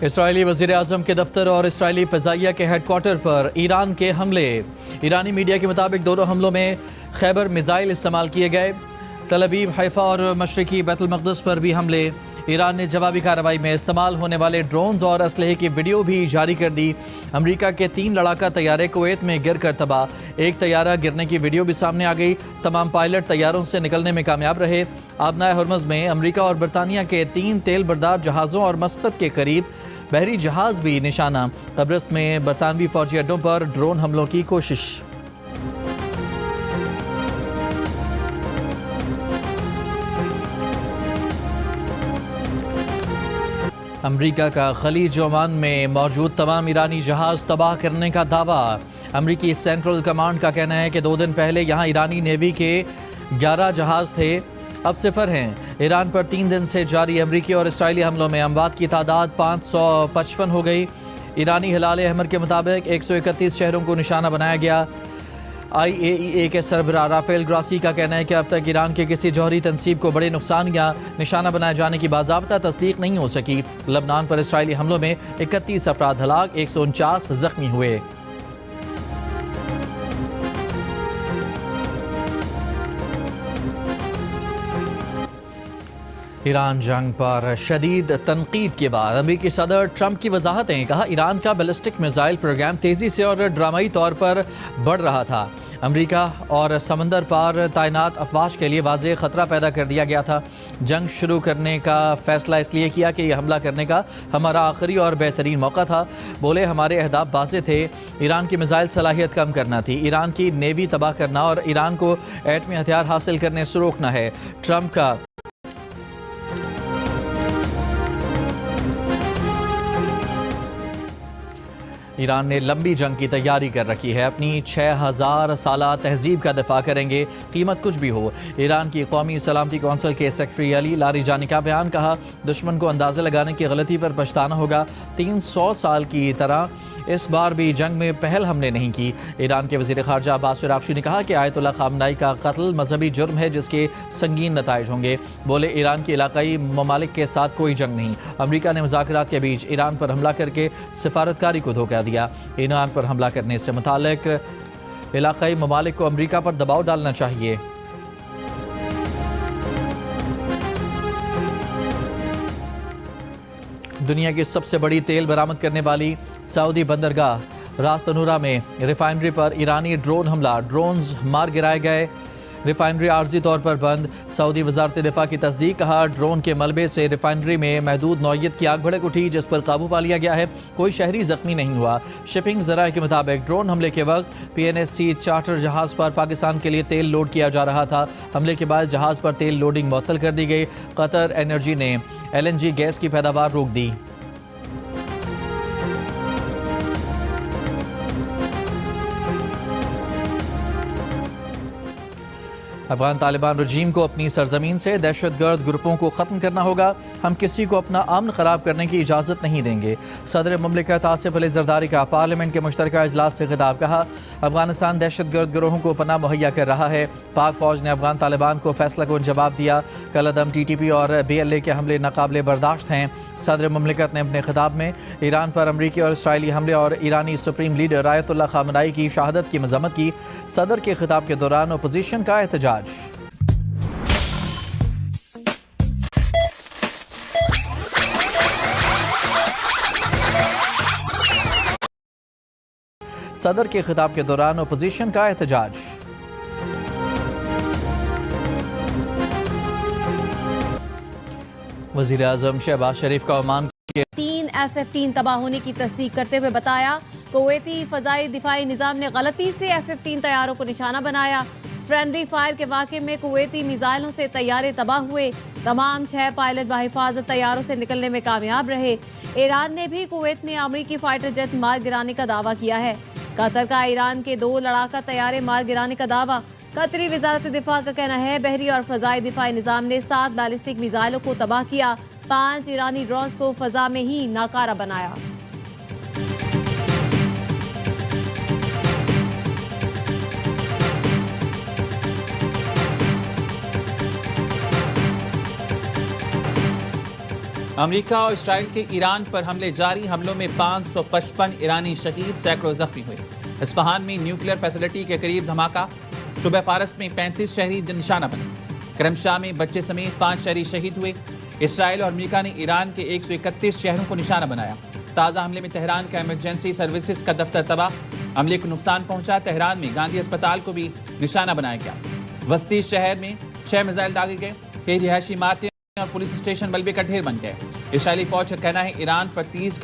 Israeli वज़ीर-ए-आज़म के दफ्तर और इसराइली फ़ज़ाइया के हेडक्वार्टर पर ईरान के हमले। ईरानी मीडिया के मुताबिक दोनों हमलों में खैबर मिज़ाइल इस्तेमाल किए गए। तल अवीव, हैफा और मशरिकी बैतुल मक़दस पर भी हमले। ईरान ने जवाबी कार्रवाई में इस्तेमाल होने वाले ड्रोन्स और असलहे की वीडियो भी जारी कर दी। अमरीका के 3 लड़ाका तैयारे कुवैत में गिर कर तबाह। एक तैयारा गिरने की वीडियो भी सामने आ गई। तमाम पायलट तैयारों से निकलने में कामयाब रहे। आबनाए हुर्मुज़ में अमरीका और बरतानिया के 3 तेल बरदार जहाज़ों और मस्कत के करीब बहरी जहाज़ भी निशाना। कब्रस में बरतानवी फौजी अड्डों पर ड्रोन हमलों की कोशिश। अमरीका का खलीज ओमान में मौजूद तमाम ईरानी जहाज़ तबाह करने का दावा। अमरीकी सेंट्रल कमांड का कहना है कि 2 दिन पहले यहाँ ईरानी नेवी के 11 जहाज़ थे, अब 0 हैं। ईरान पर 3 दिन से जारी अमरीकी और इसराइली हमलों में अमवात की तादाद 555 हो गई। ईरानी हिलाल अहमर के मुताबिक 131 शहरों को निशाना बनाया गया। IAEA के सरबराह राफेल ग्रासी का कहना है कि अब तक ईरान के किसी जौहरी तनसीब को बड़े नुकसान या निशाना बनाए जाने की बाज़ाब्ता तस्दीक नहीं हो सकी। लबनान पर इसराइली हमलों में 31 अफराद हलाक, 149 जख्मी हुए। ईरान जंग पर शदीद तनकीद के बाद अमेरिकी सदर ट्रंप की वजाहतें। कहा, ईरान का बैलिस्टिक मिसाइल प्रोग्राम तेज़ी से और ड्रामाई तौर पर बढ़ रहा था। अमेरिका और समंदर पार तैनात अफवाज के लिए वाज़ेह ख़तरा पैदा कर दिया गया था। जंग शुरू करने का फ़ैसला इसलिए किया कि यह हमला करने का हमारा आखिरी और बेहतरीन मौका था। बोले, हमारे अहदाफ वाज़ेह थे। ईरान की मिसाइल सलाहियत कम करना थी, ईरान की नेवी तबाह करना और ईरान को एटमी हथियार हासिल करने से रोकना है। ट्रंप का ईरान ने लंबी जंग की तैयारी कर रखी है, अपनी 6000 साला तहजीब का दिफा करेंगे, कीमत कुछ भी हो। ईरान की कौमी सलामती कौंसिल के सेक्रेटरी अली लारिजानी का बयान। कहा, दुश्मन को अंदाज़ा लगाने की गलती पर पछताना होगा। 300 साल की तरह इस बार भी जंग में पहल हमने नहीं की। ईरान के वज़ीर ख़ारजा अब्बास अराग़ची ने कहा कि आयतुल्लाह ख़ामनाई का कत्ल मजहबी जुर्म है जिसके संगीन नताइज होंगे। बोले, ईरान के इलाकाई ममालिक के साथ कोई जंग नहीं। अमरीका ने मुज़ाकरात के बीच ईरान पर हमला करके सिफारतकारी को धोखा दिया। ईरान पर हमला करने से मुताल्लिक इलाकाई ममालिक को अमरीका पर दबाव डालना चाहिए। दुनिया की सबसे बड़ी तेल बरामद करने वाली सऊदी बंदरगाह रास तनूरा में रिफाइनरी पर ईरानी ड्रोन हमला। ड्रोन्स मार गिराए गए। रिफाइनरी आर्जी तौर पर बंद। सऊदी वजारत दिफा की तस्दीक। कहा, ड्रोन के मलबे से रिफाइनरी में महदूद नौयत की आग भड़क उठी, जिस पर काबू पा लिया गया है। कोई शहरी जख्मी नहीं हुआ। शिपिंग ज़राए के मुताबिक ड्रोन हमले के वक्त PNSC चार्टर जहाज़ पर पाकिस्तान के लिए तेल लोड किया जा रहा था। हमले के बाद जहाज़ पर तेल लोडिंग मुअत्तल कर दी गई। कतर एनर्जी ने LNG गैस की पैदावार रोक दी। अफगान तालिबान रजीम को अपनी सरजमीन से दहशतगर्द ग्रुपों को ख़त्म करना होगा। हम किसी को अपना अमन ख़राब करने की इजाज़त नहीं देंगे। सदर मुमलिकत आसिफ अली ज़रदारी का पार्लियामेंट के मुश्तरका इजलास से खिताब। कहा, अफगानिस्तान दहशतगर्द गिरोहों को पनाह मुहैया कर रहा है। पाक फ़ौज ने अफगान तालिबान को फैसला को जवाब दिया। कलअदम TTP और BLA के हमले नाकाबिले बर्दाश्त हैं। सदर मुमलिकत ने अपने खिताब में ईरान पर अमरीकी और इसराइली हमले और ईरानी सुप्रीम लीडर आयतुल्लाह ख़ामनाई की शहादत की मज़म्मत की। सदर के खिताब के दौरान अपोजिशन का एहतजाज। सदर के खिताब के दौरान अपोजिशन का एहतजाज। वज़ीर आज़म शहबाज शरीफ का ओमान के 3 F-15 तबाह होने की तस्दीक करते हुए बताया, कुवैती फ़ज़ाई दिफाई निज़ाम ने गलती से F-15 तैयारों को निशाना बनाया। फ्रेंडली फायर के वाक़े में कुवैती मिसाइलों से तैयारे तबाह हुए। तमाम 6 पायलट बाहिफाजत तैयारों से निकलने में कामयाब रहे। ईरान ने भी कुवैत में अमरीकी फाइटर जेट मार गिराने का दावा किया है। कतर का ईरान के 2 लड़ाका तैयारे मार गिराने का दावा। कतरी वजारत दिफा का कहना है, बहरी और फ़ज़ाई दिफाई निज़ाम ने 7 बैलिस्टिक मिसाइलों को तबाह किया। 5 ईरानी ड्रोन्स को फ़ज़ा में ही नाकारा बनाया। अमेरिका और इसराइल के ईरान पर हमले जारी। हमलों में 555 ईरानी शहीद, सैकड़ों जख्मी हुए। इस्फहान में न्यूक्लियर फैसिलिटी के करीब धमाका। शुबह फारस में 35 शहरी निशाना बने। करमशाह में बच्चे समेत 5 शहरी शहीद हुए। इसराइल और अमेरिका ने ईरान के 131 शहरों को निशाना बनाया। ताज़ा हमले में तेहरान का इमरजेंसी सर्विसेज का दफ्तर तबाह। हमले को नुकसान पहुंचा। तेहरान में गांधी अस्पताल को भी निशाना बनाया गया। वस्ती शहर में 6 मिसाइल दागे गए। कई रिहायशी इमारतें और पुलिस स्टेशन मलबे का ढेर बन गए। इसराइली फौज का कहना है ईरान पर 30 घंटे